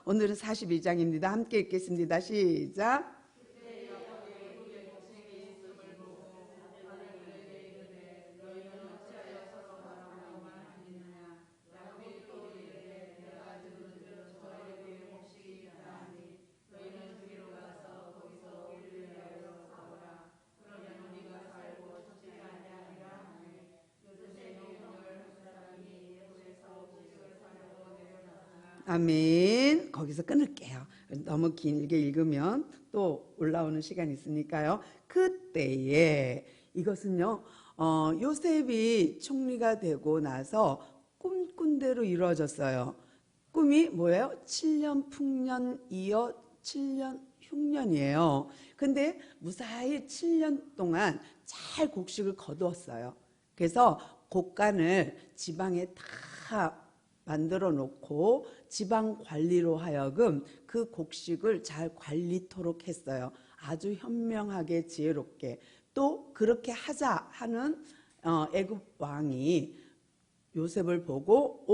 오늘은 42장입니다. 함께 읽겠습니다. 시작. 아멘. 거기서 끊을게요. 너무 길게 읽으면 또 올라오는 시간이 있으니까요. 그때에 이것은요, 요셉이 총리가 되고 나서 꿈꾼 대로 이루어졌어요. 꿈이 뭐예요? 7년 풍년 이어 7년 흉년이에요. 근데 무사히 7년 동안 잘 곡식을 거두었어요. 그래서 곡간을 지방에 다 만들어 놓고 지방 관리로 하여금 그 곡식을 잘 관리토록 했어요. 아주 현명하게 지혜롭게. 또 그렇게 하자 하는 애굽 왕이 요셉을 보고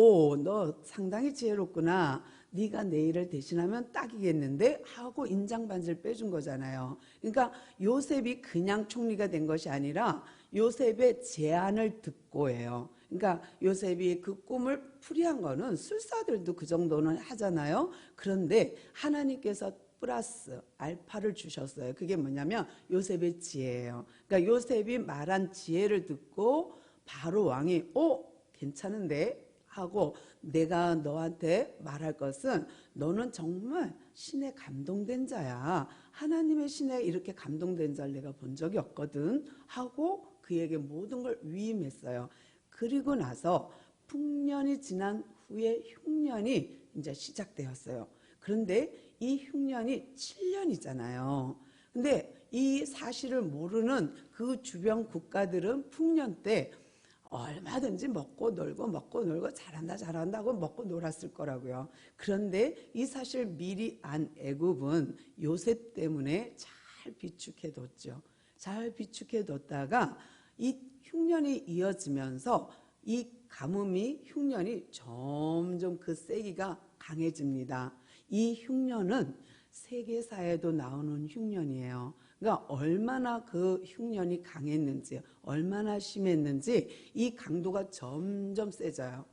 너 상당히 지혜롭구나. 네가 내 일을 대신하면 딱이겠는데 하고 인장반지를 빼준 거잖아요. 그러니까 요셉이 그냥 총리가 된 것이 아니라 요셉의 제안을 듣고예요. 그러니까 요셉이 그 꿈을 풀이한 거는 술사들도 그 정도는 하잖아요. 그런데 하나님께서 플러스 알파를 주셨어요. 그게 뭐냐면 요셉의 지혜예요. 그러니까 요셉이 말한 지혜를 듣고 바로 왕이 괜찮은데 하고, 내가 너한테 말할 것은 너는 정말 신에 감동된 자야. 하나님의 신에 이렇게 감동된 자를 내가 본 적이 없거든 하고 그에게 모든 걸 위임했어요. 그리고 나서 풍년이 지난 후에 흉년이 이제 시작되었어요. 그런데 이 흉년이 7년이잖아요. 근데 이 사실을 모르는 그 주변 국가들은 풍년 때 얼마든지 먹고 놀고 잘한다 하고 먹고 놀았을 거라고요. 그런데 이 사실 미리 안 애굽은 요셉 때문에 잘 비축해뒀죠. 잘 비축해뒀다가 이 흉년이 이어지면서 이 가뭄이 흉년이 점점 그 세기가 강해집니다. 이 흉년은 세계사에도 나오는 흉년이에요. 그러니까 얼마나 그 흉년이 강했는지, 얼마나 심했는지 이 강도가 점점 세져요.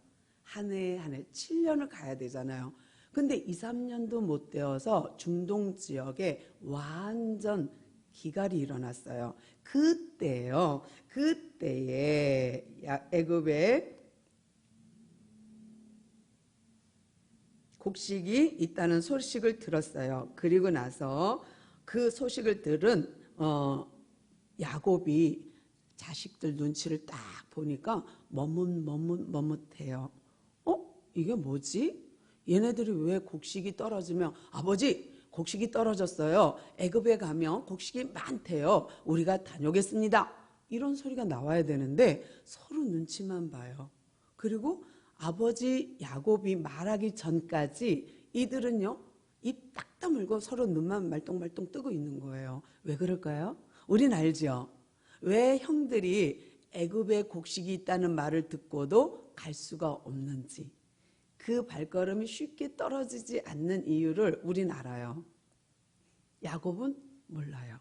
한 해 한 해 7년을 가야 되잖아요. 근데 2, 3년도 못 되어서 중동 지역에 완전 기갈이 일어났어요. 그때에 애굽에 곡식이 있다는 소식을 들었어요. 그리고 나서 그 소식을 들은 야곱이 자식들 눈치를 딱 보니까 머뭇해요. 이게 뭐지? 얘네들이 왜 곡식이 떨어지면 아버지 곡식이 떨어졌어요. 애굽에 가면 곡식이 많대요. 우리가 다녀오겠습니다. 이런 소리가 나와야 되는데 서로 눈치만 봐요. 그리고 아버지 야곱이 말하기 전까지 이들은요, 입 딱 다물고 서로 눈만 말똥말똥 뜨고 있는 거예요. 왜 그럴까요? 우린 알죠. 왜 형들이 애굽에 곡식이 있다는 말을 듣고도 갈 수가 없는지, 그 발걸음이 쉽게 떨어지지 않는 이유를 우린 알아요. 야곱은 몰라요.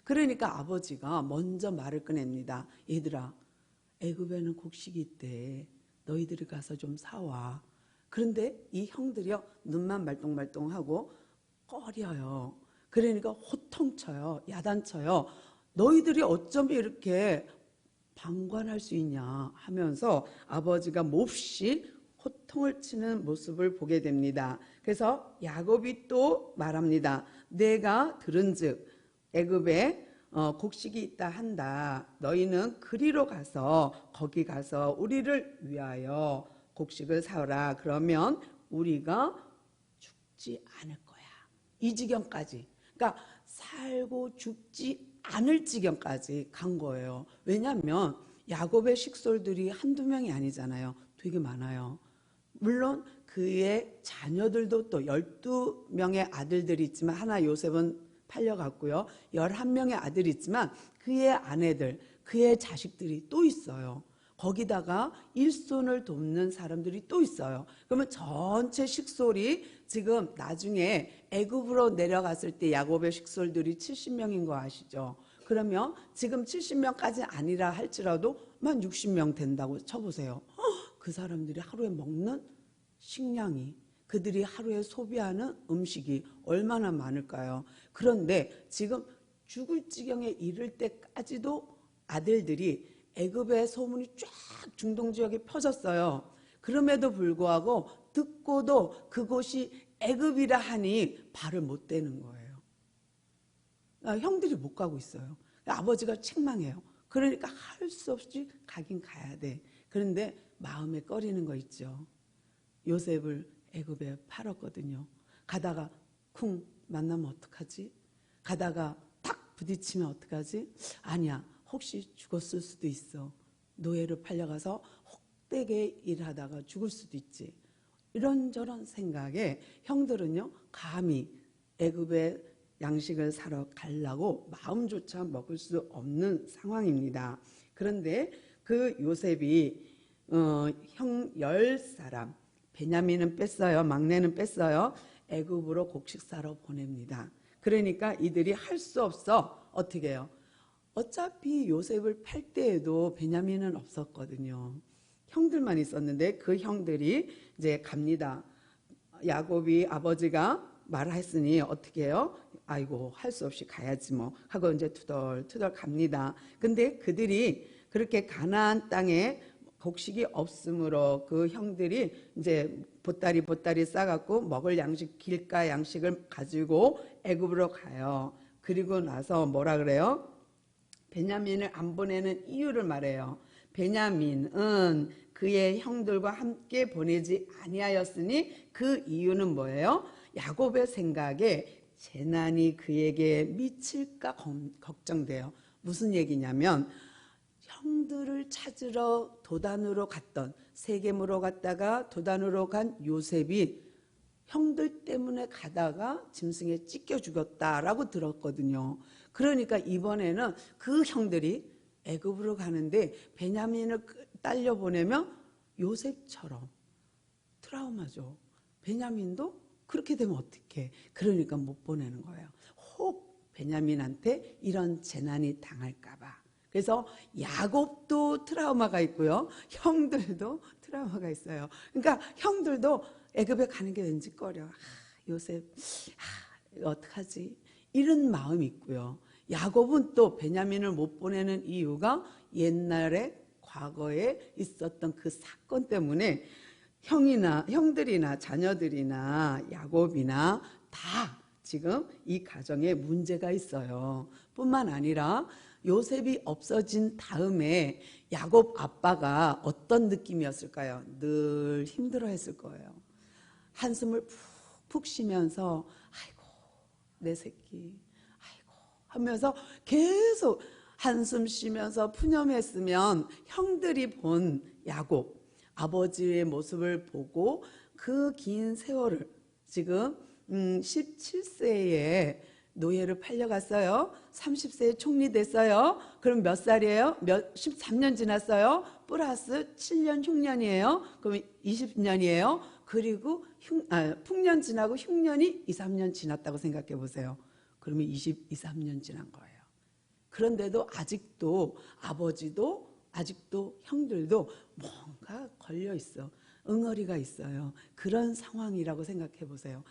그러니까 아버지가 먼저 말을 꺼냅니다. 얘들아, 애굽에는 곡식이 있대. 너희들이 가서 좀 사와. 그런데 이 형들이요, 눈만 말똥말똥하고 꺼려요. 그러니까 호통쳐요. 야단쳐요. 너희들이 어쩜 이렇게 방관할 수 있냐 하면서 아버지가 몹시 호통을 치는 모습을 보게 됩니다. 그래서 야곱이 또 말합니다. 내가 들은즉 애굽에 곡식이 있다 한다. 너희는 그리로 가서 거기 가서 우리를 위하여 곡식을 사오라. 그러면 우리가 죽지 않을 거야. 이 지경까지. 그러니까 살고 죽지 않을 지경까지 간 거예요. 왜냐하면 야곱의 식솔들이 한두 명이 아니잖아요. 되게 많아요. 물론 그의 자녀들도 또 12명의 아들들이 있지만, 하나 요셉은 팔려갔고요. 11명의 아들이 있지만 그의 아내들, 그의 자식들이 또 있어요. 거기다가 일손을 돕는 사람들이 또 있어요. 그러면 전체 식솔이 지금 나중에 애굽으로 내려갔을 때 야곱의 식솔들이 70명인 거 아시죠? 그러면 지금 70명까지 아니라 할지라도 만 60명 된다고 쳐보세요. 그 사람들이 하루에 먹는 식량이, 그들이 하루에 소비하는 음식이 얼마나 많을까요? 그런데 지금 죽을 지경에 이를 때까지도 아들들이 애굽의 소문이 쫙 중동 지역에 퍼졌어요. 그럼에도 불구하고 듣고도 그곳이 애굽이라 하니 발을 못 대는 거예요. 형들이 못 가고 있어요. 아버지가 책망해요. 그러니까 할 수 없이 가긴 가야 돼. 그런데 마음에 꺼리는 거 있죠. 요셉을 애굽에 팔았거든요. 가다가 쿵 만나면 어떡하지? 가다가 탁 부딪히면 어떡하지? 아니야, 혹시 죽었을 수도 있어. 노예로 팔려가서 헛되게 일하다가 죽을 수도 있지. 이런저런 생각에 형들은요, 감히 애굽에 양식을 사러 가려고 마음조차 먹을 수 없는 상황입니다. 그런데 그 요셉이 형 10사람, 베냐민은 뺐어요. 막내는 뺐어요. 애굽으로 곡식 사러 보냅니다. 그러니까 이들이 할 수 없어. 어떻게 해요? 어차피 요셉을 팔 때에도 베냐민은 없었거든요. 형들만 있었는데 그 형들이 이제 갑니다. 야곱이 아버지가 말했으니 어떻게 해요? 아이고, 할 수 없이 가야지 뭐 하고 이제 투덜투덜 갑니다. 근데 그들이 그렇게 가나안 땅에 곡식이 없으므로 그 형들이 이제 보따리 싸갖고 먹을 양식, 길가 양식을 가지고 애굽으로 가요. 그리고 나서 뭐라 그래요? 베냐민을 안 보내는 이유를 말해요. 베냐민은 그의 형들과 함께 보내지 아니하였으니 그 이유는 뭐예요? 야곱의 생각에 재난이 그에게 미칠까 걱정돼요. 무슨 얘기냐면 형들을 찾으러 도단으로 갔던, 세겜으로 갔다가 도단으로 간 요셉이 형들 때문에 가다가 짐승에 찢겨 죽었다라고 들었거든요. 그러니까 이번에는 그 형들이 애굽으로 가는데 베냐민을 딸려 보내면 요셉처럼 트라우마죠. 베냐민도 그렇게 되면 어떡해. 그러니까 못 보내는 거예요. 혹 베냐민한테 이런 재난이 당할까 봐. 그래서 야곱도 트라우마가 있고요. 형들도 트라우마가 있어요. 그러니까 형들도 애굽에 가는 게 왠지 꺼려. 요셉 어떡하지? 이런 마음이 있고요. 야곱은 또 베냐민을 못 보내는 이유가 옛날에 과거에 있었던 그 사건 때문에 형들이나 자녀들이나 야곱이나 다 지금 이 가정에 문제가 있어요. 뿐만 아니라 요셉이 없어진 다음에 야곱 아빠가 어떤 느낌이었을까요? 늘 힘들어했을 거예요. 한숨을 푹푹 쉬면서 아이고 내 새끼 아이고 하면서 계속 한숨 쉬면서 푸념했으면 형들이 본 야곱 아버지의 모습을 보고 그 긴 세월을 지금 17세에 노예를 팔려갔어요. 30세에 총리 됐어요. 그럼 몇 살이에요? 13년 지났어요. 플러스 7년 흉년이에요. 그럼 20년이에요. 그리고 풍년 지나고 흉년이 2, 3년 지났다고 생각해 보세요. 그러면 2, 3년 지난 거예요. 그런데도 아직도 아버지도 아직도 형들도 뭔가 걸려 있어. 응어리가 있어요. 그런 상황이라고 생각해 보세요.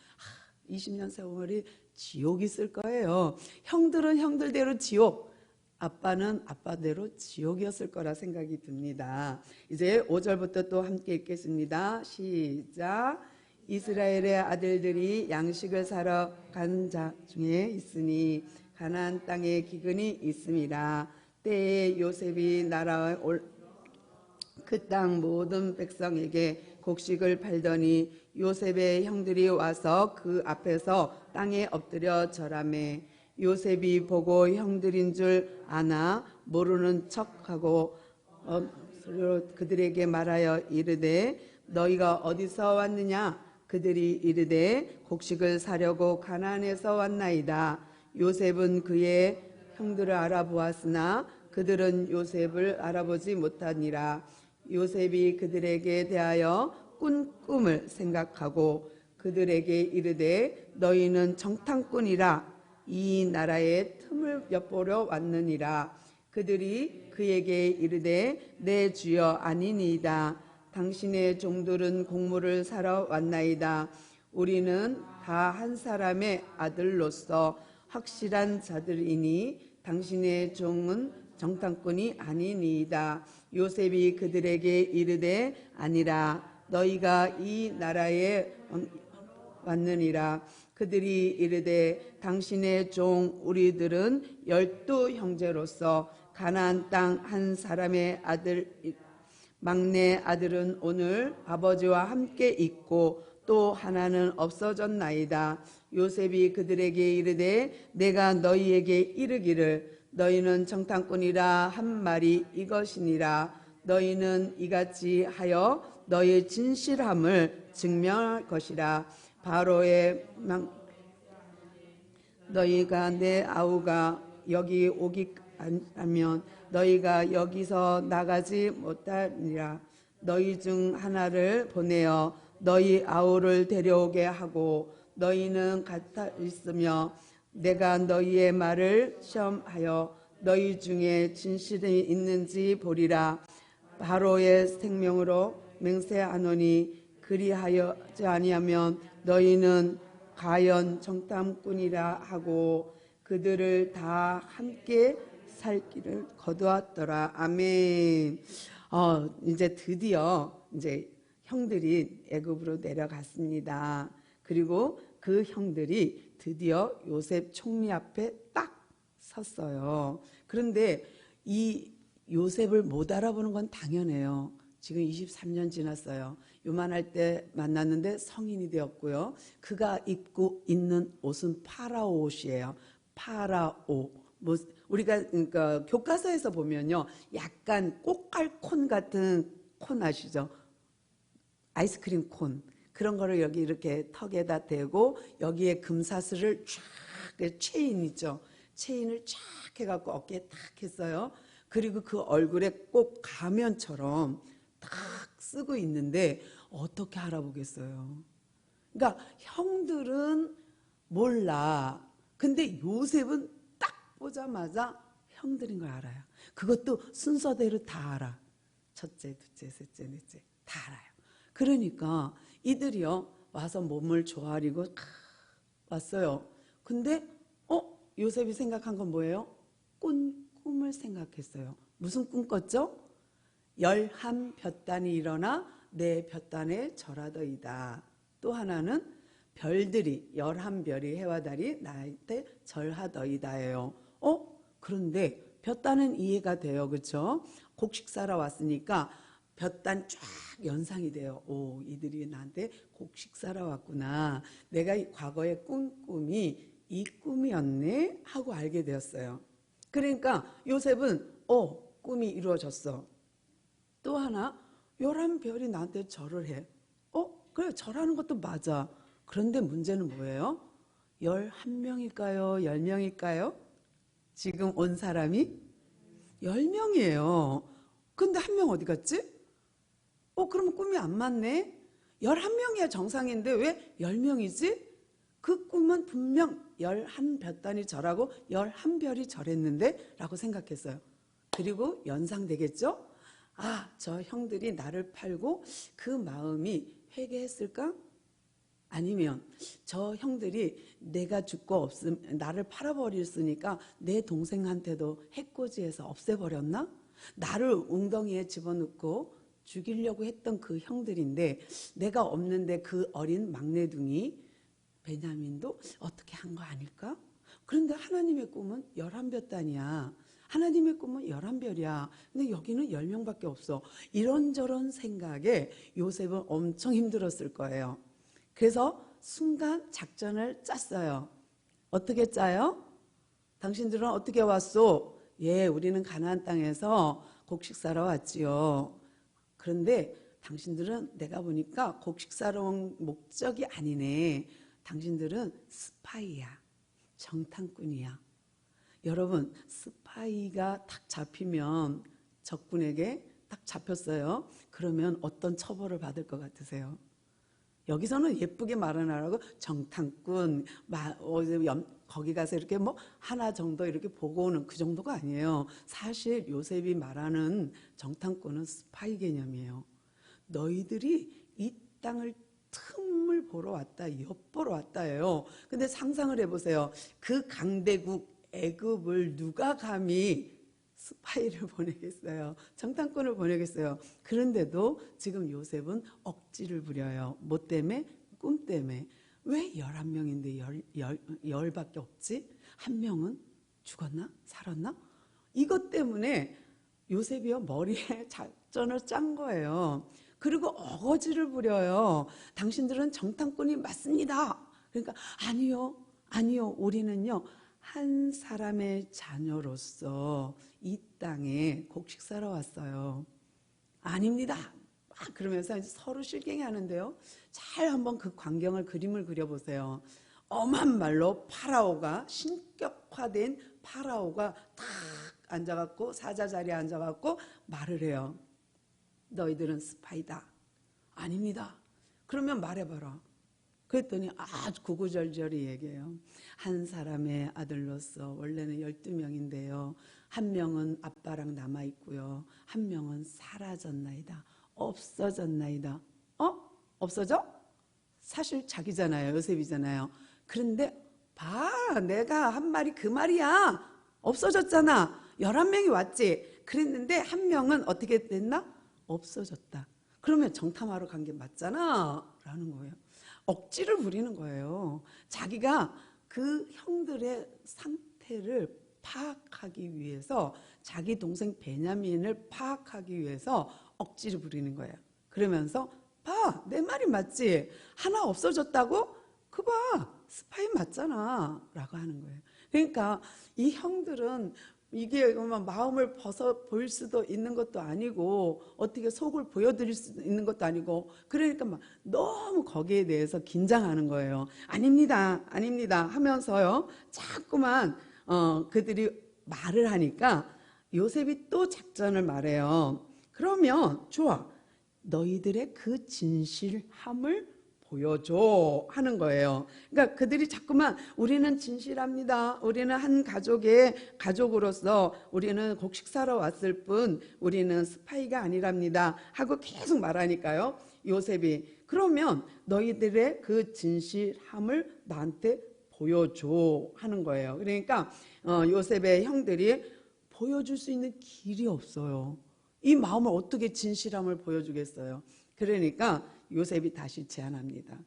20년 세월이 지옥이 있을 거예요. 형들은 형들대로 지옥, 아빠는 아빠대로 지옥이었을 거라 생각이 듭니다. 이제 5절부터 또 함께 읽겠습니다. 시작. 이스라엘의 아들들이 양식을 사러 간 자 중에 있으니 가나안 땅에 기근이 있음이라. 때에 요셉이 날아와 그 땅 모든 백성에게 곡식을 팔더니 요셉의 형들이 와서 그 앞에서 땅에 엎드려 절하매 요셉이 보고 형들인 줄 아나 모르는 척하고 그들에게 말하여 이르되 너희가 어디서 왔느냐? 그들이 이르되 곡식을 사려고 가나안에서 왔나이다. 요셉은 그의 형들을 알아보았으나 그들은 요셉을 알아보지 못하니라. 요셉이 그들에게 대하여 꾼 꿈을 생각하고 그들에게 이르되 너희는 정탐꾼이라 이 나라의 틈을 엿보러 왔느니라. 그들이 그에게 이르되 내 주여 아니니이다. 당신의 종들은 곡물을 사러 왔나이다. 우리는 다 한 사람의 아들로서 확실한 자들이니 당신의 종은 정탐꾼이 아니니이다. 요셉이 그들에게 이르되 아니라 너희가 이 나라에 왔느니라. 그들이 이르되 당신의 종 우리들은 12 형제로서 가나안 땅 한 사람의 아들 막내 아들은 오늘 아버지와 함께 있고 또 하나는 없어졌나이다. 요셉이 그들에게 이르되 내가 너희에게 이르기를 너희는 정탐꾼이라 한 말이 이것이니라. 너희는 이같이 하여 너희의 진실함을 증명할 것이라. 바로의 너희가 내 아우가 여기 오기 하면 너희가 여기서 나가지 못하니라. 너희 중 하나를 보내어 너희 아우를 데려오게 하고 너희는 같아 있으며 내가 너희의 말을 시험하여 너희 중에 진실이 있는지 보리라. 바로의 생명으로 맹세하노니 그리하여지 아니하면 너희는 가연 정탐꾼이라 하고 그들을 다 함께 살 길을 거두었더라. 아멘. 이제 드디어 이제 형들이 애굽으로 내려갔습니다. 그리고 그 형들이 드디어 요셉 총리 앞에 딱 섰어요. 그런데 이 요셉을 못 알아보는 건 당연해요. 지금 23년 지났어요. 요만할 때 만났는데 성인이 되었고요. 그가 입고 있는 옷은 파라오 옷이에요. 파라오. 우리가 그러니까 교과서에서 보면요, 약간 꽃갈콘 같은 콘 아시죠? 아이스크림 콘 그런 거를 여기 이렇게 턱에다 대고 여기에 금사슬을 쫙 체인 있죠? 체인을 쫙 해갖고 어깨에 탁 했어요. 그리고 그 얼굴에 꼭 가면처럼 탁 쓰고 있는데 어떻게 알아보겠어요? 그러니까 형들은 몰라. 근데 요셉은 딱 보자마자 형들인 걸 알아요. 그것도 순서대로 다 알아. 첫째, 둘째, 셋째, 넷째 다 알아요. 그러니까 이들이요 와서 몸을 조아리고 왔어요. 근데 요셉이 생각한 건 뭐예요? 꿈을 생각했어요. 무슨 꿈 꿨죠? 11 볕단이 일어나 내 볕단에 절하더이다. 또 하나는 별들이 11별이 해와 달이 나한테 절하더이다예요. 그런데 볕단은 이해가 돼요. 그렇죠? 곡식 사러 왔으니까 볕단 쫙 연상이 돼요. 오, 이들이 나한테 곡식 사러 왔구나. 내가 과거에 꾼 꿈이 이 꿈이었네 하고 알게 되었어요. 그러니까 요셉은 꿈이 이루어졌어. 또 하나 11별이 나한테 절을 해. 그래 절하는 것도 맞아. 그런데 문제는 뭐예요? 11명일까요? 10명일까요? 지금 온 사람이 10명이에요. 근데 한 명 어디 갔지? 그러면 꿈이 안 맞네? 11명이야 정상인데 왜 10명이지? 그 꿈은 분명 11 볕단이 절하고 11별이 절했는데 라고 생각했어요. 그리고 연상되겠죠? 저 형들이 나를 팔고 그 마음이 회개했을까? 아니면 저 형들이 내가 죽고 없음 나를 팔아버렸으니까 내 동생한테도 해코지해서 없애버렸나? 나를 웅덩이에 집어넣고 죽이려고 했던 그 형들인데 내가 없는데 그 어린 막내둥이 베냐민도 어떻게 한 거 아닐까? 그런데 하나님의 꿈은 11볕단이야. 하나님의 꿈은 11별이야. 근데 여기는 10명밖에 없어. 이런저런 생각에 요셉은 엄청 힘들었을 거예요. 그래서 순간 작전을 짰어요. 어떻게 짜요? 당신들은 어떻게 왔소? 우리는 가나안 땅에서 곡식 사러 왔지요. 그런데 당신들은 내가 보니까 곡식 사러 온 목적이 아니네. 당신들은 스파이야. 정탐꾼이야. 여러분 스파이가 딱 잡히면 적군에게 딱 잡혔어요. 그러면 어떤 처벌을 받을 것 같으세요? 여기서는 예쁘게 말하느라고 정탐꾼, 거기 가서 이렇게 뭐 하나 정도 이렇게 보고 오는 그 정도가 아니에요. 사실 요셉이 말하는 정탐꾼은 스파이 개념이에요. 너희들이 이 땅을 틈을 보러 왔다, 엿보러 왔다예요. 근데 상상을 해보세요. 그 강대국 애굽을 누가 감히 스파이를 보내겠어요? 정탐꾼을 보내겠어요? 그런데도 지금 요셉은 억지를 부려요. 뭐 때문에? 꿈 때문에. 왜 11명인데 열밖에 없지? 한 명은 죽었나? 살았나? 이것 때문에 요셉이요 머리에 작전을 짠 거예요. 그리고 어거지를 부려요. 당신들은 정탐꾼이 맞습니다. 그러니까 아니요 우리는요 한 사람의 자녀로서 이 땅에 곡식사러 왔어요. 아닙니다. 막 그러면서 이제 서로 실갱이 하는데요. 잘 한번 그 광경을 그림을 그려보세요. 엄한 말로 파라오가 신격화된 파라오가 탁 앉아갖고 사자 자리에 앉아갖고 말을 해요. 너희들은 스파이다. 아닙니다. 그러면 말해봐라. 그랬더니 아주 구구절절히 얘기해요. 한 사람의 아들로서 원래는 12명인데요. 한 명은 아빠랑 남아있고요. 한 명은 사라졌나이다. 없어졌나이다. 없어져? 사실 자기잖아요. 요셉이잖아요. 그런데 봐, 내가 한 말이 그 말이야. 없어졌잖아. 11명이 왔지. 그랬는데 한 명은 어떻게 됐나? 없어졌다. 그러면 정탐하러 간 게 맞잖아. 라는 거예요. 억지를 부리는 거예요. 자기가 그 형들의 상태를 파악하기 위해서 자기 동생 베냐민을 파악하기 위해서 억지를 부리는 거예요. 그러면서 봐, 내 말이 맞지? 하나 없어졌다고? 그 봐, 스파이 맞잖아 라고 하는 거예요. 그러니까 이 형들은 이게 마음을 벗어 보일 수도 있는 것도 아니고 어떻게 속을 보여드릴 수 있는 것도 아니고 그러니까 막 너무 거기에 대해서 긴장하는 거예요. 아닙니다 하면서요 자꾸만 그들이 말을 하니까 요셉이 또 작전을 말해요. 그러면 좋아, 너희들의 그 진실함을 보여줘 하는 거예요. 그러니까 그들이 자꾸만 우리는 진실합니다. 우리는 한 가족의 가족으로서 우리는 곡식 사러 왔을 뿐 우리는 스파이가 아니랍니다 하고 계속 말하니까요. 요셉이 그러면 너희들의 그 진실함을 나한테 보여줘 하는 거예요. 그러니까 요셉의 형들이 보여줄 수 있는 길이 없어요. 이 마음을 어떻게 진실함을 보여주겠어요? 그러니까 요셉이 다시 제안합니다.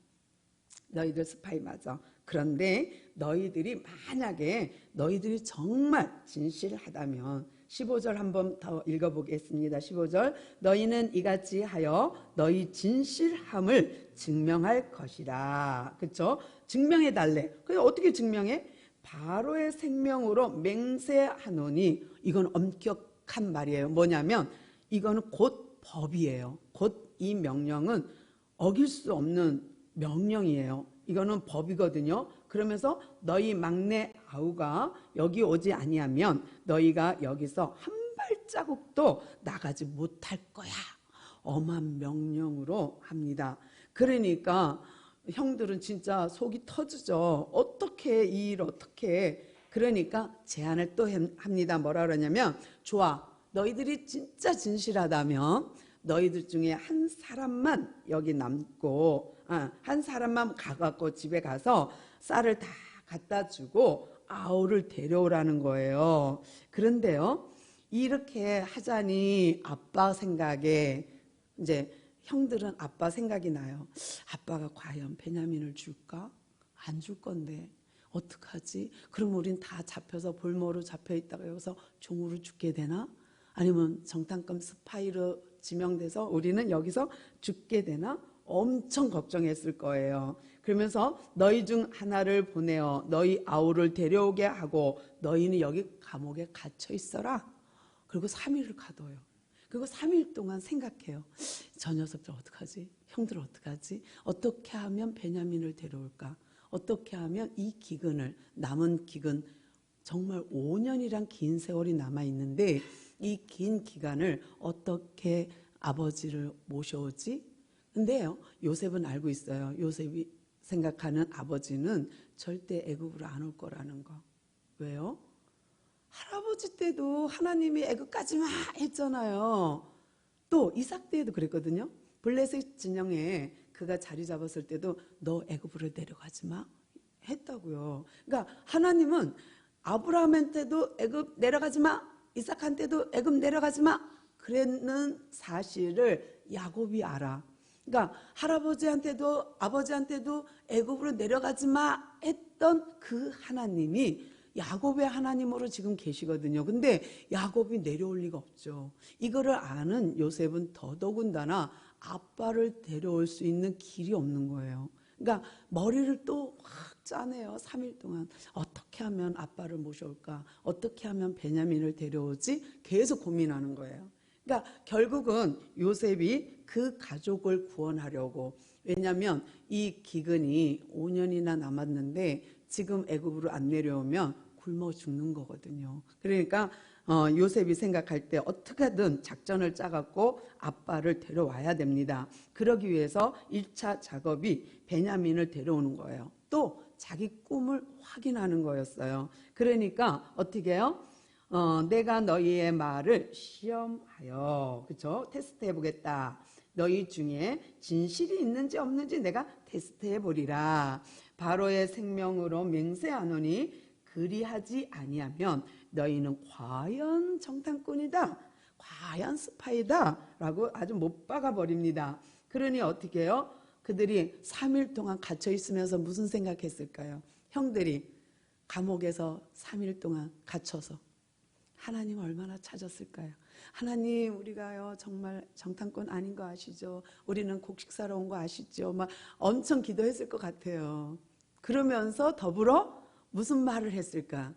너희들 스파이 맞아. 그런데 너희들이 만약에 너희들이 정말 진실하다면 15절 한번 더 읽어보겠습니다. 15절 너희는 이같이 하여 너희 진실함을 증명할 것이라. 그렇죠? 증명해달래. 그래서 어떻게 증명해? 바로의 생명으로 맹세하노니. 이건 엄격한 말이에요. 뭐냐면 이거는 곧 법이에요. 곧 이 명령은 어길 수 없는 명령이에요. 이거는 법이거든요. 그러면서 너희 막내 아우가 여기 오지 아니하면 너희가 여기서 한 발자국도 나가지 못할 거야. 엄한 명령으로 합니다. 그러니까 형들은 진짜 속이 터지죠. 어떻게 이 일 어떻게. 그러니까 제안을 또 합니다. 뭐라 그러냐면 좋아, 너희들이 진짜 진실하다면 너희들 중에 한 사람만 여기 남고 한 사람만 가갖고 집에 가서 쌀을 다 갖다 주고 아우를 데려오라는 거예요. 그런데요 이렇게 하자니 아빠 생각에 이제 형들은 아빠 생각이 나요. 아빠가 과연 베냐민을 줄까? 안 줄 건데 어떡하지? 그럼 우린 다 잡혀서 볼모로 잡혀있다가 여기서 종으로 죽게 되나? 아니면 정탐꾼 스파이로 지명돼서 우리는 여기서 죽게 되나? 엄청 걱정했을 거예요. 그러면서 너희 중 하나를 보내어 너희 아우를 데려오게 하고 너희는 여기 감옥에 갇혀 있어라. 그리고 3일을 가둬요. 그리고 3일 동안 생각해요. 저 녀석들 어떡하지? 형들 어떡하지? 어떻게 하면 베냐민을 데려올까? 어떻게 하면 이 기근을, 남은 기근, 정말 5년이란 긴 세월이 남아있는데 이 긴 기간을 어떻게 아버지를 모셔오지? 근데요, 요셉은 알고 있어요. 요셉이 생각하는 아버지는 절대 애굽으로 안 올 거라는 거. 왜요? 할아버지 때도 하나님이 애굽까지 마 했잖아요. 또 이삭 때도 그랬거든요. 블레셋 진영에 그가 자리 잡았을 때도 너 애굽으로 내려가지 마 했다고요. 그러니까 하나님은 아브라함한테도 애굽 내려가지 마, 이삭한테도 애굽 내려가지 마 그랬는 사실을 야곱이 알아. 그러니까 할아버지한테도 아버지한테도 애굽으로 내려가지 마 했던 그 하나님이 야곱의 하나님으로 지금 계시거든요. 근데 야곱이 내려올 리가 없죠. 이거를 아는 요셉은 더더군다나 아빠를 데려올 수 있는 길이 없는 거예요. 그러니까 머리를 또 확 짜네요. 3일 동안 어떻게 하면 아빠를 모셔올까? 어떻게 하면 베냐민을 데려오지? 계속 고민하는 거예요. 그러니까 결국은 요셉이 그 가족을 구원하려고, 왜냐하면 이 기근이 5년이나 남았는데 지금 애굽으로 안 내려오면 굶어 죽는 거거든요. 그러니까 요셉이 생각할 때 어떻게든 작전을 짜갖고 아빠를 데려와야 됩니다. 그러기 위해서 1차 작업이 베냐민을 데려오는 거예요. 또 자기 꿈을 확인하는 거였어요. 그러니까 어떻게 해요? 내가 너희의 말을 시험하여, 그렇죠? 테스트해 보겠다. 너희 중에 진실이 있는지 없는지 내가 테스트해 보리라. 바로의 생명으로 맹세하노니 그리하지 아니하면 너희는 과연 정탐꾼이다, 과연 스파이다 라고 아주 못 박아 버립니다. 그러니 어떻게 해요? 그들이 3일 동안 갇혀 있으면서 무슨 생각했을까요? 형들이 감옥에서 3일 동안 갇혀서 하나님 얼마나 찾았을까요? 하나님, 우리가요 정말 정탐꾼 아닌 거 아시죠? 우리는 곡식 사러 온 거 아시죠? 막 엄청 기도했을 것 같아요. 그러면서 더불어 무슨 말을 했을까?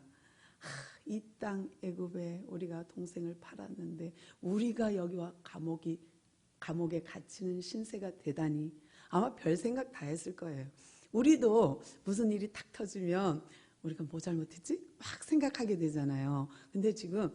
이 땅 애굽에 우리가 동생을 팔았는데 우리가 여기와 감옥에 갇히는 신세가 되다니. 아마 별 생각 다 했을 거예요. 우리도 무슨 일이 탁 터지면 우리가 뭐 잘못했지? 막 생각하게 되잖아요. 근데 지금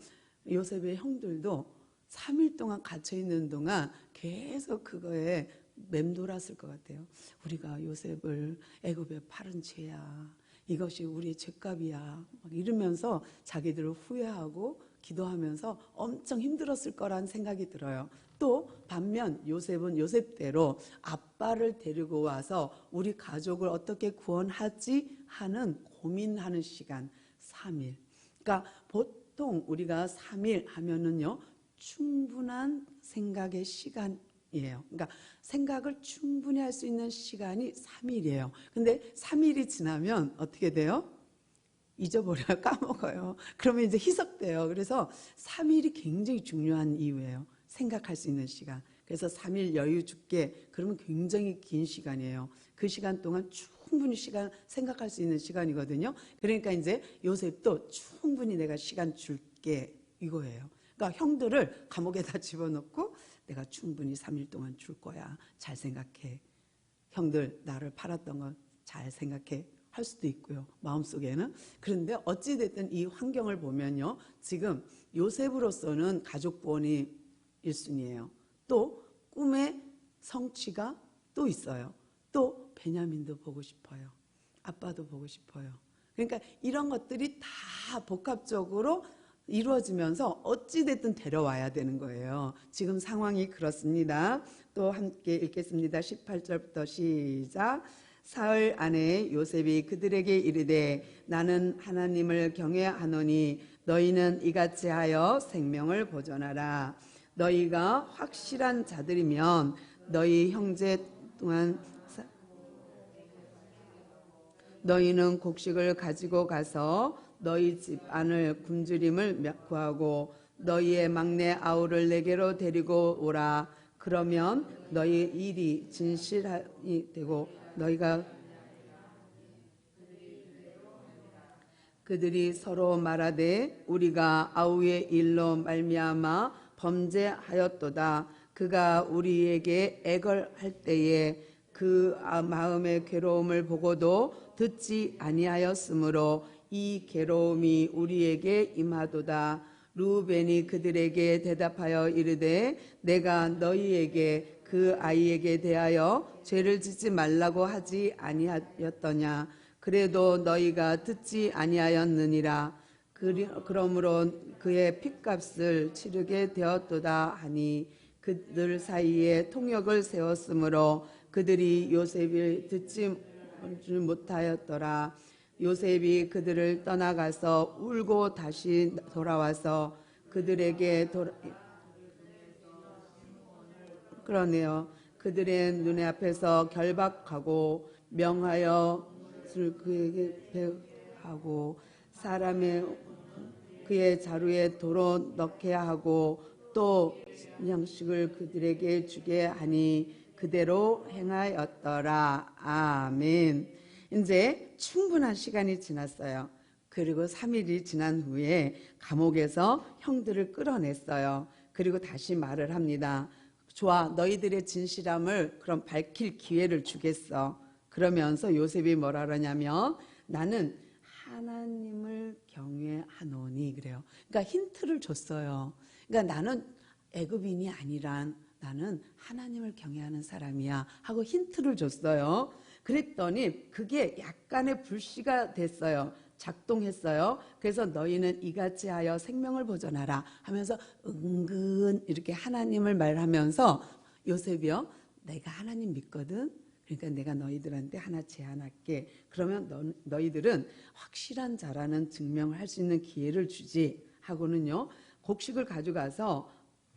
요셉의 형들도 3일 동안 갇혀있는 동안 계속 그거에 맴돌았을 것 같아요. 우리가 요셉을 애굽에 팔은 죄야. 이것이 우리의 죄값이야. 막 이러면서 자기들을 후회하고 기도하면서 엄청 힘들었을 거란 생각이 들어요. 또 반면 요셉은 요셉대로 아빠를 데리고 와서 우리 가족을 어떻게 구원하지 하는 고민하는 시간 3일. 그러니까 보통 우리가 3일 하면은요 충분한 생각의 시간이에요. 그러니까 생각을 충분히 할 수 있는 시간이 3일이에요. 근데 3일이 지나면 어떻게 돼요? 잊어버려요. 까먹어요. 그러면 이제 희석돼요. 그래서 3일이 굉장히 중요한 이유예요. 생각할 수 있는 시간. 그래서 3일 여유 줄게. 그러면 굉장히 긴 시간이에요. 그 시간 동안 충분히 생각할 수 있는 시간이거든요. 그러니까 이제 요셉도 충분히 내가 시간 줄게 이거예요. 그러니까 형들을 감옥에다 집어넣고 내가 충분히 3일 동안 줄 거야. 잘 생각해. 형들 나를 팔았던 건 잘 생각해. 할 수도 있고요. 마음속에는. 그런데 어찌됐든 이 환경을 보면요. 지금 요셉으로서는 가족 구원이 1순위예요. 또 꿈의 성취가 또 있어요. 또 베냐민도 보고 싶어요. 아빠도 보고 싶어요. 그러니까 이런 것들이 다 복합적으로 이루어지면서 어찌됐든 데려와야 되는 거예요. 지금 상황이 그렇습니다. 또 함께 읽겠습니다. 18절부터 시작. 사흘 안에 요셉이 그들에게 이르되 나는 하나님을 경외하노니 너희는 이같이 하여 생명을 보존하라. 너희가 확실한 자들이면 너희 형제 동안 너희는 곡식을 가지고 가서 너희 집 안을 굶주림을 구하고 너희의 막내 아우를 내게로 데리고 오라. 그러면 너희 일이 진실이 되고 너희가 그들이 서로 말하되 우리가 아우의 일로 말미암아 범죄하였도다. 그가 우리에게 애걸할 때에 그 마음의 괴로움을 보고도 듣지 아니하였으므로 이 괴로움이 우리에게 임하도다. 루벤이 그들에게 대답하여 이르되 내가 너희에게 그 아이에게 대하여 죄를 짓지 말라고 하지 아니하였더냐. 그래도 너희가 듣지 아니하였느니라. 그러므로 그의 핏값을 치르게 되었도다 하니 그들 사이에 통역을 세웠으므로 그들이 요셉을 듣지 못하였더라. 요셉이 그들을 떠나가서 울고 다시 돌아와서 그들에게 그러네요. 그들의 눈에 앞에서 결박하고 명하여 그에게 배하고 사람의 그의 자루에 도로 넣게 하고 또 양식을 그들에게 주게 하니 그대로 행하였더라. 아멘. 이제 충분한 시간이 지났어요. 그리고 3일이 지난 후에 감옥에서 형들을 끌어냈어요. 그리고 다시 말을 합니다. 좋아, 너희들의 진실함을 그럼 밝힐 기회를 주겠어. 그러면서 요셉이 뭐라 그러냐면 나는 하나님을 경외하노니 그래요. 그러니까 힌트를 줬어요. 그러니까 나는 애굽인이 아니란 나는 하나님을 경외하는 사람이야 하고 힌트를 줬어요. 그랬더니 그게 약간의 불씨가 됐어요. 작동했어요. 그래서 너희는 이같이 하여 생명을 보존하라 하면서 은근 이렇게 하나님을 말하면서 요셉이요, 내가 하나님 믿거든. 그러니까 내가 너희들한테 하나 제안할게. 그러면 너희들은 확실한 자라는 증명을 할 수 있는 기회를 주지 하고는요, 곡식을 가져가서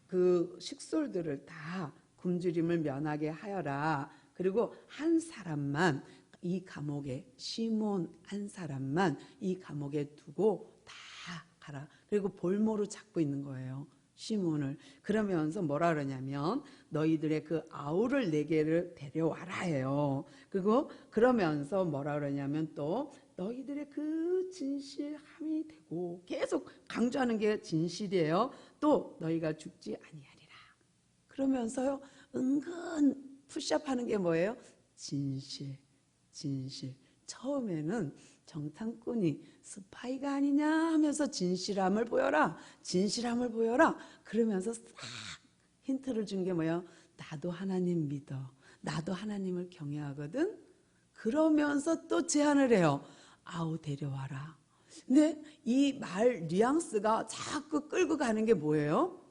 그 식솔들을 다 굶주림을 면하게 하여라. 그리고 한 사람만 이 감옥에, 시몬 한 사람만 이 감옥에 두고 다 가라. 그리고 볼모로 잡고 있는 거예요, 시몬을. 그러면서 뭐라 그러냐면 너희들의 그 아우를 내게를 데려와라 해요. 그리고 그러면서 뭐라 그러냐면 또 너희들의 그 진실함이 되고, 계속 강조하는 게 진실이에요. 또 너희가 죽지 아니하리라. 그러면서요, 은근 푸시업하는 게 뭐예요? 진실. 처음에는 정탐꾼이 스파이가 아니냐 하면서 진실함을 보여라. 그러면서 싹 힌트를 준 게 뭐예요? 나도 하나님 믿어. 나도 하나님을 경외하거든. 그러면서 또 제안을 해요. 아우 데려와라. 근데 이 말 뉘앙스가 자꾸 끌고 가는 게 뭐예요?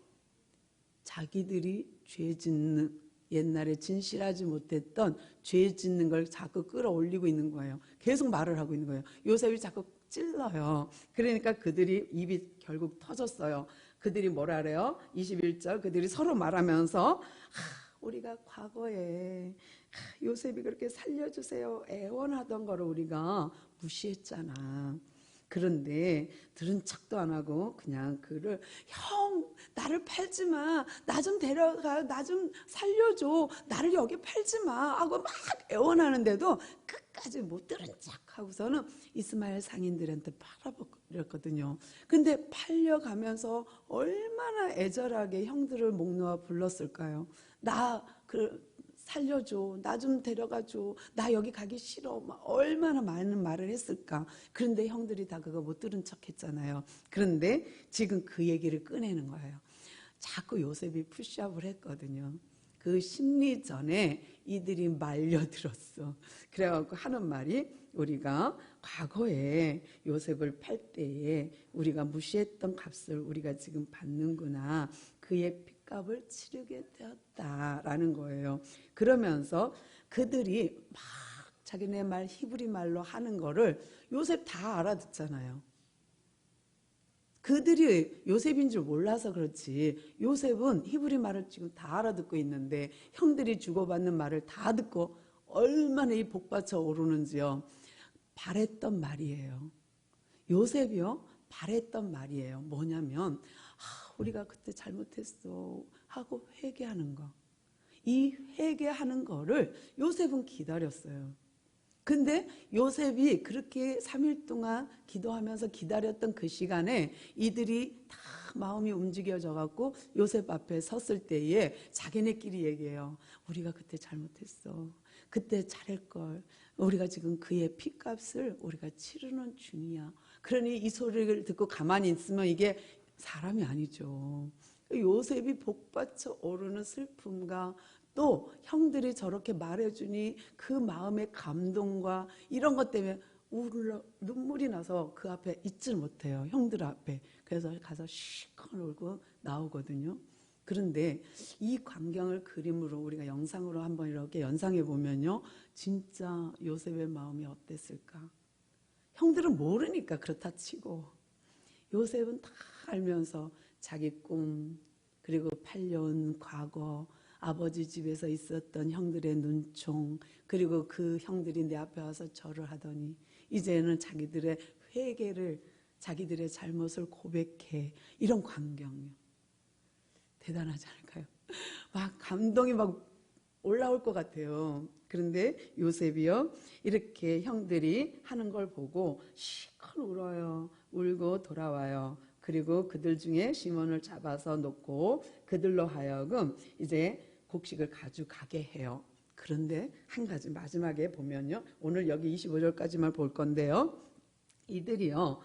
자기들이 죄 짓는, 옛날에 진실하지 못했던 죄 짓는 걸 자꾸 끌어올리고 있는 거예요. 계속 말을 하고 있는 거예요. 요셉이 자꾸 찔러요. 그러니까 그들이 입이 결국 터졌어요. 그들이 뭐라 그래요? 21절 그들이 서로 말하면서 우리가 과거에 요셉이 그렇게 살려주세요 애원하던 거를 우리가 무시했잖아. 그런데 들은 척도 안 하고 그냥 그를, 형 나를 팔지 마, 나 좀 데려가, 나 좀 살려줘, 나를 여기 팔지 마 하고 막 애원하는데도 끝까지 못 들은 척 하고서는 이스마엘 상인들한테 팔아버렸거든요. 근데 팔려가면서 얼마나 애절하게 형들을 목 놓아 불렀을까요? 나 살려줘, 나 좀 데려가줘, 나 여기 가기 싫어, 막 얼마나 많은 말을 했을까. 그런데 형들이 다 그거 못 들은 척 했잖아요. 그런데 지금 그 얘기를 꺼내는 거예요. 자꾸 요셉이 푸시업을 했거든요. 그 심리전에 이들이 말려들었어. 그래갖고 하는 말이, 우리가 과거에 요셉을 팔 때에 우리가 무시했던 값을 우리가 지금 받는구나. 그의 값을 치르게 되었다라는 거예요. 그러면서 그들이 막 자기네 말 히브리 말로 하는 거를 요셉 다 알아듣잖아요. 그들이 요셉인 줄 몰라서 그렇지 요셉은 히브리 말을 지금 다 알아듣고 있는데 형들이 주고받는 말을 다 듣고 얼마나 이 복받쳐 오르는지요. 바랬던 말이에요. 요셉이요, 바랬던 말이에요. 뭐냐면 우리가 그때 잘못했어 하고 회개하는 거. 이 회개하는 거를 요셉은 기다렸어요. 근데 요셉이 그렇게 3일 동안 기도하면서 기다렸던 그 시간에 이들이 다 마음이 움직여져 갖고 요셉 앞에 섰을 때에 자기네끼리 얘기해요. 우리가 그때 잘못했어. 그때 잘할걸. 우리가 지금 그의 피값을 우리가 치르는 중이야. 그러니 이 소리를 듣고 가만히 있으면 이게 사람이 아니죠. 요셉이 복받쳐 오르는 슬픔과 또 형들이 저렇게 말해주니 그 마음의 감동과 이런 것 때문에 눈물이 나서 그 앞에 있질 못해요. 형들 앞에. 그래서 가서 시컷 울고 나오거든요. 그런데 이 광경을 그림으로 우리가 영상으로 한번 이렇게 연상해 보면요, 진짜 요셉의 마음이 어땠을까? 형들은 모르니까 그렇다 치고 요셉은 다 알면서 자기 꿈, 그리고 팔려온 과거, 아버지 집에서 있었던 형들의 눈총, 그리고 그 형들이 내 앞에 와서 절을 하더니 이제는 자기들의 회개를, 자기들의 잘못을 고백해. 이런 광경이요. 대단하지 않을까요? 막 감동이 막 올라올 것 같아요. 그런데 요셉이요, 이렇게 형들이 하는 걸 보고 시컷 울어요. 울고 돌아와요. 그리고 그들 중에 시몬을 잡아서 놓고 그들로 하여금 이제 곡식을 가져가게 해요. 그런데 한 가지 마지막에 보면요, 오늘 여기 25절까지만 볼 건데요, 이들이요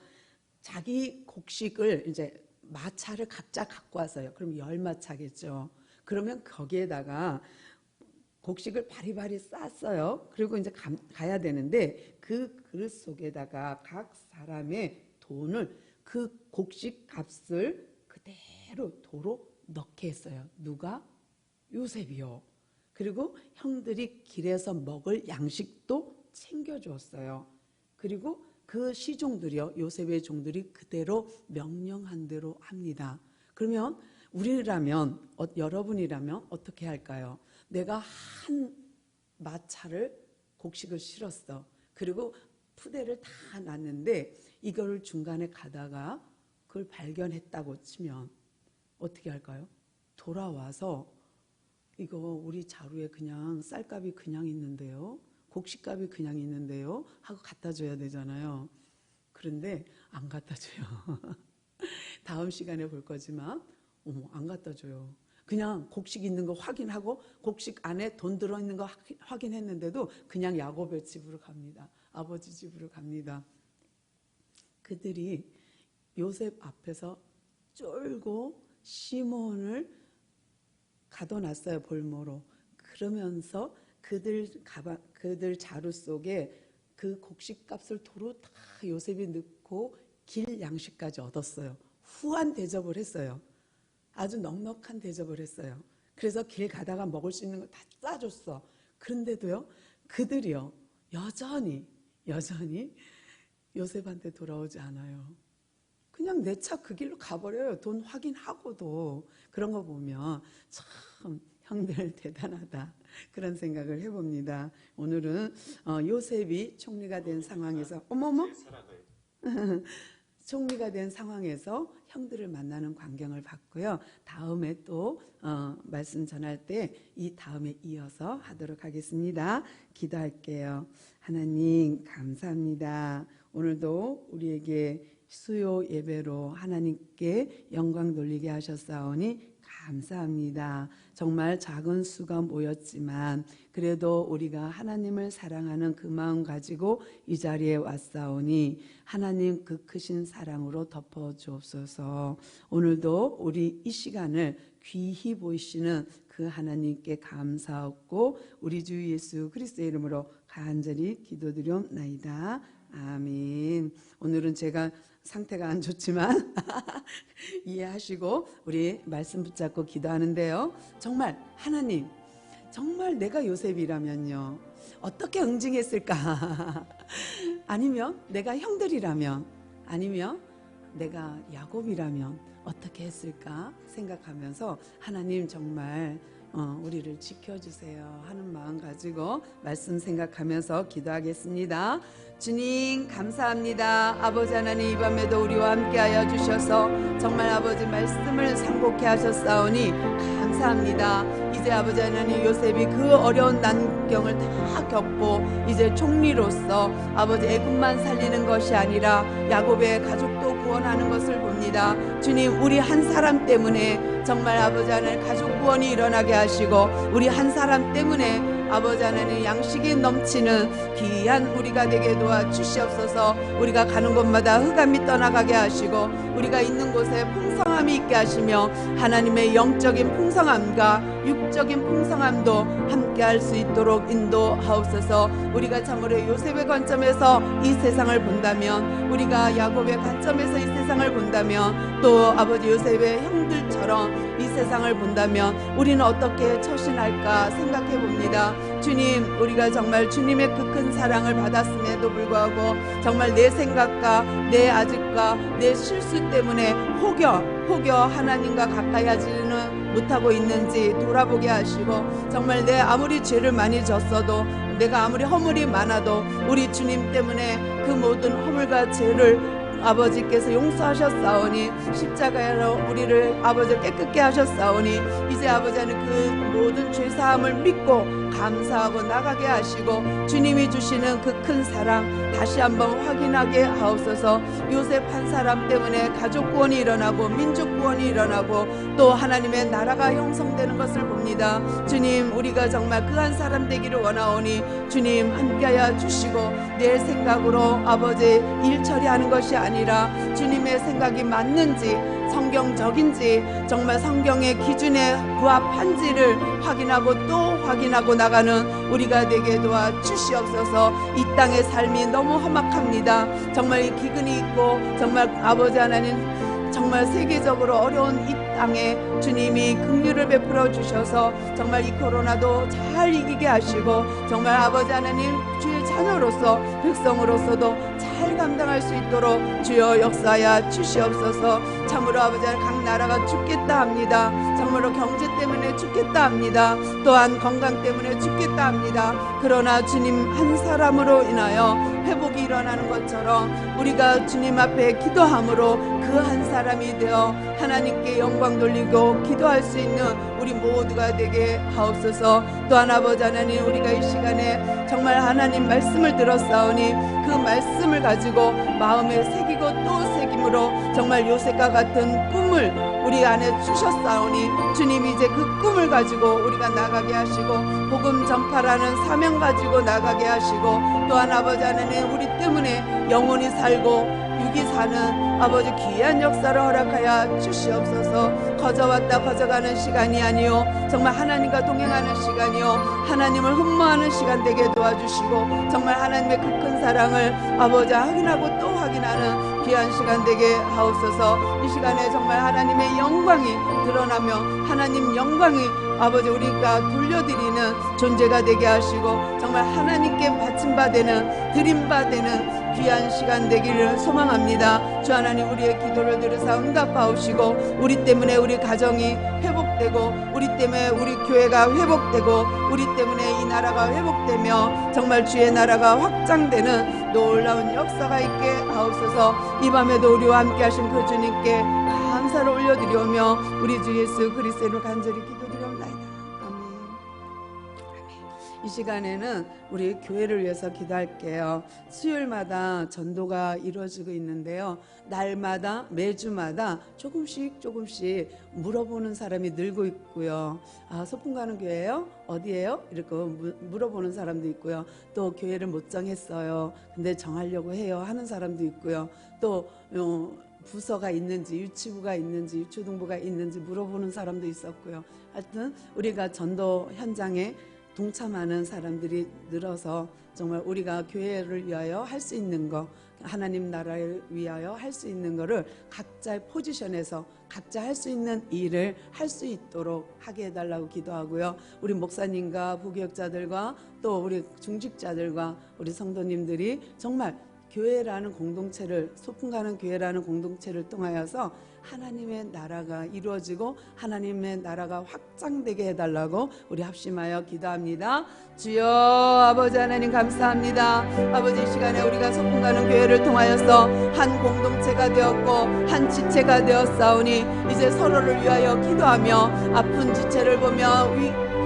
자기 곡식을 이제 마차를 각자 갖고 와서요. 그럼 10마차겠죠. 그러면 거기에다가 곡식을 바리바리 쌌어요. 그리고 이제 가야 되는데 그 그릇 속에다가 각 사람의 돈을, 그 곡식 값을 그대로 도로 넣게 했어요. 누가? 요셉이요. 그리고 형들이 길에서 먹을 양식도 챙겨주었어요. 그리고 그 시종들이요, 요셉의 종들이 그대로 명령한 대로 합니다. 그러면 우리라면, 여러분이라면 어떻게 할까요? 내가 한 마차를 곡식을 실었어. 그리고 푸대를 다 놨는데 이거를 중간에 가다가 그걸 발견했다고 치면 어떻게 할까요? 돌아와서 이거 우리 자루에 그냥 쌀값이 그냥 있는데요, 곡식값이 그냥 있는데요 하고 갖다 줘야 되잖아요. 그런데 안 갖다 줘요. 다음 시간에 볼 거지만 안 갖다 줘요. 그냥 곡식 있는 거 확인하고 곡식 안에 돈 들어있는 거 확인했는데도 그냥 야곱의 집으로 갑니다. 아버지 집으로 갑니다. 그들이 요셉 앞에서 쫄고 시몬을 가둬놨어요, 볼모로. 그러면서 그들 자루 속에 그 곡식값을 도로 다 요셉이 넣고 길 양식까지 얻었어요. 후한 대접을 했어요. 아주 넉넉한 대접을 했어요. 그래서 길 가다가 먹을 수 있는 거 다 싸줬어. 그런데도요, 그들이요 여전히 요셉한테 돌아오지 않아요. 그냥 내 차 그 길로 가버려요. 돈 확인하고도. 그런 거 보면 참 형들 대단하다, 그런 생각을 해봅니다. 오늘은 요셉이 총리가 된 상황에서 총리가 된 상황에서 형들을 만나는 광경을 봤고요. 다음에 또 말씀 전할 때 이 다음에 이어서 하도록 하겠습니다. 기도할게요. 하나님 감사합니다. 오늘도 우리에게 수요 예배로 하나님께 영광 돌리게 하셨사오니 감사합니다. 정말 작은 수가 모였지만 그래도 우리가 하나님을 사랑하는 그 마음 가지고 이 자리에 왔사오니 하나님 그 크신 사랑으로 덮어주옵소서. 오늘도 우리 이 시간을 귀히 보이시는 그 하나님께 감사하고 우리 주 예수 그리스도의 이름으로 간절히 기도드리옵나이다. 아멘. 오늘은 제가 상태가 안 좋지만 이해하시고 우리 말씀 붙잡고 기도하는데요, 정말 하나님, 정말 내가 요셉이라면요 어떻게 응징했을까? 아니면 내가 형들이라면, 아니면 내가 야곱이라면 어떻게 했을까 생각하면서 하나님 정말 우리를 지켜주세요 하는 마음 가지고 말씀 생각하면서 기도하겠습니다. 주님 감사합니다. 아버지 하나님, 이 밤에도 우리와 함께하여 주셔서 정말 아버지 말씀을 상고케 하셨사오니 감사합니다. 이제 아버지 하나님, 요셉이 그 어려운 난경을 다 겪고 이제 총리로서 아버지 애굽만 살리는 것이 아니라 야곱의 가족도 구원하는 것을 봅니다. 주님, 우리 한 사람 때문에 정말 아버지 하나님 가족 구원이 일어나게 하시고 우리 한 사람 때문에 아버지 하나님 양식이 넘치는 귀한 우리가 되게 도와주시옵소서. 우리가 가는 곳마다 흑암이 떠나가게 하시고 우리가 있는 곳에 풍성함이 있게 하시며 하나님의 영적인 풍성함과 육적인 풍성함도 함께 할 수 있도록 인도하옵소서. 우리가 참으로 요셉의 관점에서 이 세상을 본다면, 우리가 야곱의 관점에서 이 세상을 본다면, 또 아버지 요셉의 형들처럼 이 세상을 본다면 우리는 어떻게 처신할까 생각해 봅니다. 주님, 우리가 정말 주님의 그 큰 사랑을 받았음에도 불구하고 정말 내 생각과 내 아집과 내 실수 때문에 혹여 하나님과 가까이 하지는 못하고 있는지 돌아보게 하시고, 정말 내 아무리 죄를 많이 졌어도, 내가 아무리 허물이 많아도 우리 주님 때문에 그 모든 허물과 죄를 아버지께서 용서하셨사오니, 십자가로 우리를 아버지 깨끗게 하셨사오니, 이제 아버지는 그 모든 죄사함을 믿고 감사하고 나가게 하시고 주님이 주시는 그 큰 사랑 다시 한번 확인하게 하옵소서. 요셉 한 사람 때문에 가족 구원이 일어나고 민족 구원이 일어나고 또 하나님의 나라가 형성되는 것을 봅니다. 주님, 우리가 정말 그 한 사람 되기를 원하오니 주님 함께하여 주시고, 내 생각으로 아버지 일 처리하는 것이 아니라 주님의 생각이 맞는지 성경적인지 정말 성경의 기준에 부합한지를 확인하고 또 확인하고 나가는 우리가 되게 도와 주시옵소서. 이 땅의 삶이 너무 험악합니다. 정말 기근이 있고 정말 아버지 하나님 정말 세계적으로 어려운 이 땅에 주님이 긍휼을 베풀어 주셔서 정말 이 코로나도 잘 이기게 하시고, 정말 아버지 하나님 주의 자녀로서 백성으로서도 잘 감당할 수 있도록 주여 역사하여 주시옵소서. 참으로 아버지 하나님 각 나라가 죽겠다 합니다. 참으로 경제 때문에 죽겠다 합니다. 또한 건강 때문에 죽겠다 합니다. 그러나 주님 한 사람으로 인하여 회복이 일어나는 것처럼 우리가 주님 앞에 기도함으로 그 한 사람이 되어 하나님께 영광 돌리고 기도할 수 있는 우리 모두가 되게 하옵소서. 또한 아버지 하나님, 우리가 이 시간에 정말 하나님 말씀을 들었사오니 그 말씀을 가지고 마음에 새기고 또 새김으로 정말 요셉과 같은 꿈을 우리 안에 주셨사오니 주님 이제 그 꿈을 가지고 우리가 나가게 하시고 복음 전파라는 사명 가지고 나가게 하시고, 또한 아버지 하나님 우리 때문에 영혼이 살고 육이 사는 아버지 귀한 역사를 허락하여 주시옵소서. 거저왔다 거저가는 시간이 아니요 정말 하나님과 동행하는 시간이요 하나님을 흠모하는 시간 되게 도와주시고, 정말 하나님의 그 큰 사랑을 아버지 확인하고 또 확인하는 귀한 시간 되게 하옵소서. 이 시간에 정말 하나님의 영광이 드러나며 하나님 영광이 아버지 우리가 돌려드리는 존재가 되게 하시고, 정말 하나님께 바침받는 드림받는 귀한 시간 되기를 소망합니다. 주 하나님, 우리의 기도를 들으사 응답하옵시고 우리 때문에 우리 가정이 회복되고 우리 때문에 우리 교회가 회복되고 우리 때문에 이 나라가 회복되며 정말 주의 나라가 확장되는 놀라운 역사가 있게 하옵소서. 이 밤에도 우리와 함께 하신 그 주님께 감사를 올려드리오며 우리 주 예수 그리스도로 간절히 기도드리옵나이다. 아멘. 이 시간에는 우리 교회를 위해서 기도할게요. 수요일마다 전도가 이루어지고 있는데요, 날마다 매주마다 조금씩 물어보는 사람이 늘고 있고요. 소풍 가는 교회예요? 어디예요? 이렇게 물어보는 사람도 있고요. 또 교회를 못 정했어요, 근데 정하려고 해요 하는 사람도 있고요. 또 부서가 있는지 유치부가 있는지 유초등부가 있는지 물어보는 사람도 있었고요. 하여튼 우리가 전도 현장에 동참하는 사람들이 늘어서 정말 우리가 교회를 위하여 할 수 있는 거, 하나님 나라를 위하여 할 수 있는 거를 각자의 포지션에서 각자 할 수 있는 일을 할 수 있도록 하게 해달라고 기도하고요. 우리 목사님과 부교역자들과 또 우리 중직자들과 우리 성도님들이 정말 교회라는 공동체를, 소풍 가는 교회라는 공동체를 통하여서 하나님의 나라가 이루어지고 하나님의 나라가 확장되게 해달라고 우리 합심하여 기도합니다. 주여 아버지 하나님 감사합니다. 아버지, 이 시간에 우리가 소풍 가는 교회를 통하여서 한 공동체가 되었고 한 지체가 되었사오니 이제 서로를 위하여 기도하며 아픈 지체를 보며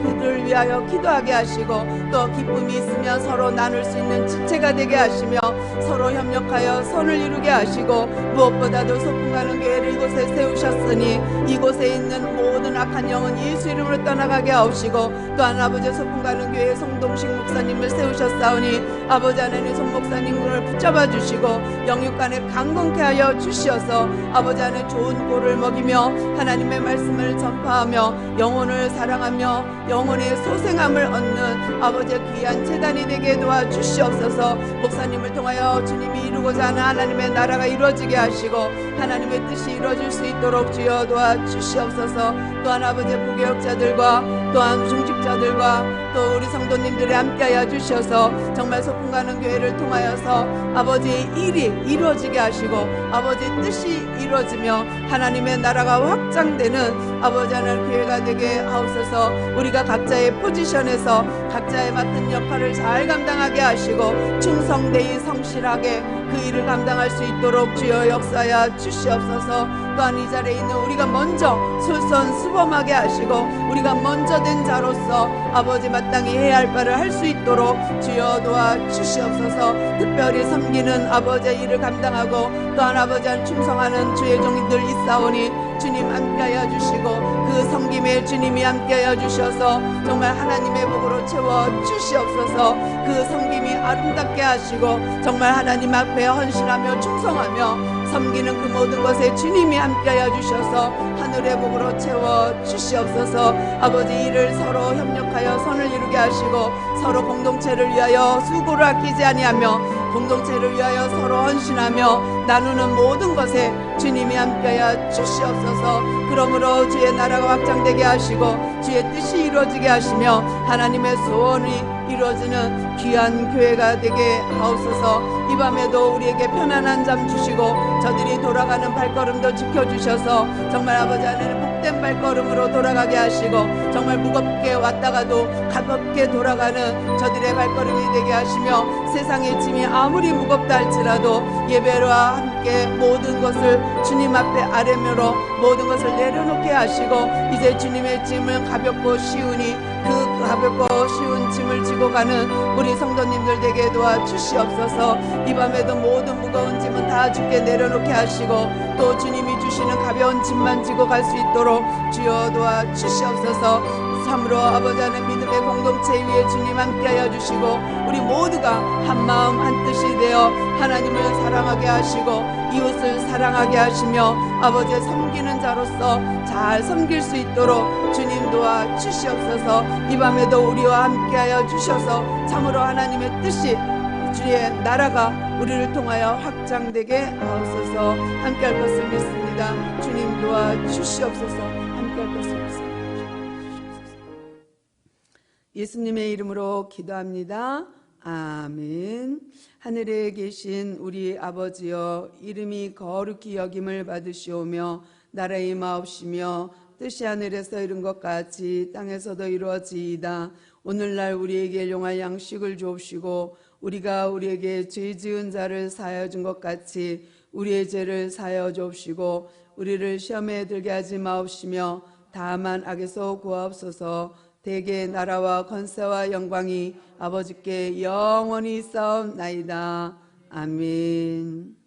그들을 위하여 기도하게 하시고 또 기쁨이 있으며 서로 나눌 수 있는 지체가 되게 하시며 서로 협력하여 선을 이루게 하시고 무엇보다도 소풍가는 교회를 이곳에 세우셨으니 이곳에 있는 모든 악한 영은 예수 이름으로 떠나가게 하옵시고 또한 아버지 소풍가는 교회 송동식 목사님을 세우셨사오니 아버지 하나님 송 목사님을 붙잡아 주시고 영육간에 강건케 하여 주시어서 아버지 안에 좋은 꼴을 먹이며 하나님의 말씀을 전파하며 영혼을 사랑하며 영혼의 소생함을 얻는 아버지의 귀한 재단이 되게 도와주시옵소서. 목사님을 통하여 주님이 이루고자 하는 하나님의 나라가 이루어지게 하시고 하나님의 뜻이 이루어질 수 있도록 주여 도와주시옵소서. 또한 아버지의 부교역자들과 또한 중직자들과 또 우리 성도님들이 함께하여 주셔서 정말 소풍 가는 교회를 통하여서 아버지의 일이 이루어지게 하시고 아버지의 뜻이 이루어지며 하나님의 나라가 확장되는 아버지 하나님 교회가 되게 하옵소서. 우리가 각자의 포지션에서 각자의 맡은 역할을 잘 감당하게 하시고 충성되이 성실하게 그 일을 감당할 수 있도록 주여 역사하여 주시옵소서. 또한 이 자리에 있는 우리가 먼저 솔선수범하게 하시고 우리가 먼저 된 자로서 아버지 마땅히 해야 할 바를 할 수 있도록 주여 도와주시옵소서. 특별히 섬기는 아버지의 일을 감당하고 또한 아버지 안 충성하는 주의 종들 있사오니 주님 함께하여 주시고 그 섬김에 주님이 함께하여 주셔서 정말 하나님의 복으로 채워 주시옵소서. 그 섬김이 아름답게 하시고 정말 하나님 앞에 헌신하며 충성하며 섬기는 그 모든 것에 주님이 함께하여 주셔서 하늘의 복으로 채워 주시옵소서. 아버지 이를 서로 협력하여 선을 이루게 하시고 서로 공동체를 위하여 수고를 아끼지 아니하며 공동체를 위하여 서로 헌신하며 나누는 모든 것에 주님이 함께하여 주시옵소서. 그러므로 주의 나라가 확장되게 하시고 주의 뜻이 이루어지게 하시며 하나님의 소원이 이루어지는 귀한 교회가 되게 하옵소서. 이 밤에도 우리에게 편안한 잠 주시고 저들이 돌아가는 발걸음도 지켜주셔서 정말 아버지 하나님 복된 발걸음으로 돌아가게 하시고 정말 무겁게 왔다가도 가볍게 돌아가는 저들의 발걸음이 되게 하시며 세상의 짐이 아무리 무겁다 할지라도 예배와 함께 모든 것을 주님 앞에 아뢰므로 모든 것을 내려놓게 하시고 이제 주님의 짐은 가볍고 쉬우니 그 가볍고 쉬운 짐을 지고 가는 우리 성도님들 되게 도와주시옵소서. 이 밤에도 모든 무거운 짐은 다 주께 내려놓게 하시고 또 주님이 주시는 가벼운 짐만 지고 갈 수 있도록 주여 도와주시옵소서. 참으로 아버지 하나님 믿음의 공동체 위에 주님 함께하여 주시고 우리 모두가 한마음 한뜻이 되어 하나님을 사랑하게 하시고 이웃을 사랑하게 하시며 아버지의 섬기는 자로서 잘 섬길 수 있도록 주님 도와주시옵소서. 이 밤에도 우리와 함께하여 주셔서 참으로 하나님의 뜻이 주의 나라가 우리를 통하여 확장되게 하옵소서. 함께할 것을 믿습니다. 주님 도와주시옵소서. 함께할 것을 믿습니다. 예수님의 이름으로 기도합니다. 아멘. 하늘에 계신 우리 아버지여 이름이 거룩히 여김을 받으시오며 나라의 임하옵시며 뜻이 하늘에서 이룬 것 같이 땅에서도 이루어지이다. 오늘날 우리에게 일용할 양식을 주옵시고 우리가 우리에게 죄 지은 자를 사하여 준 것 같이 우리의 죄를 사하여 주옵시고 우리를 시험에 들게 하지 마옵시며 다만 악에서 구하옵소서. 대개 나라와 권세와 영광이 아버지께 영원히 있사옵나이다. 아멘.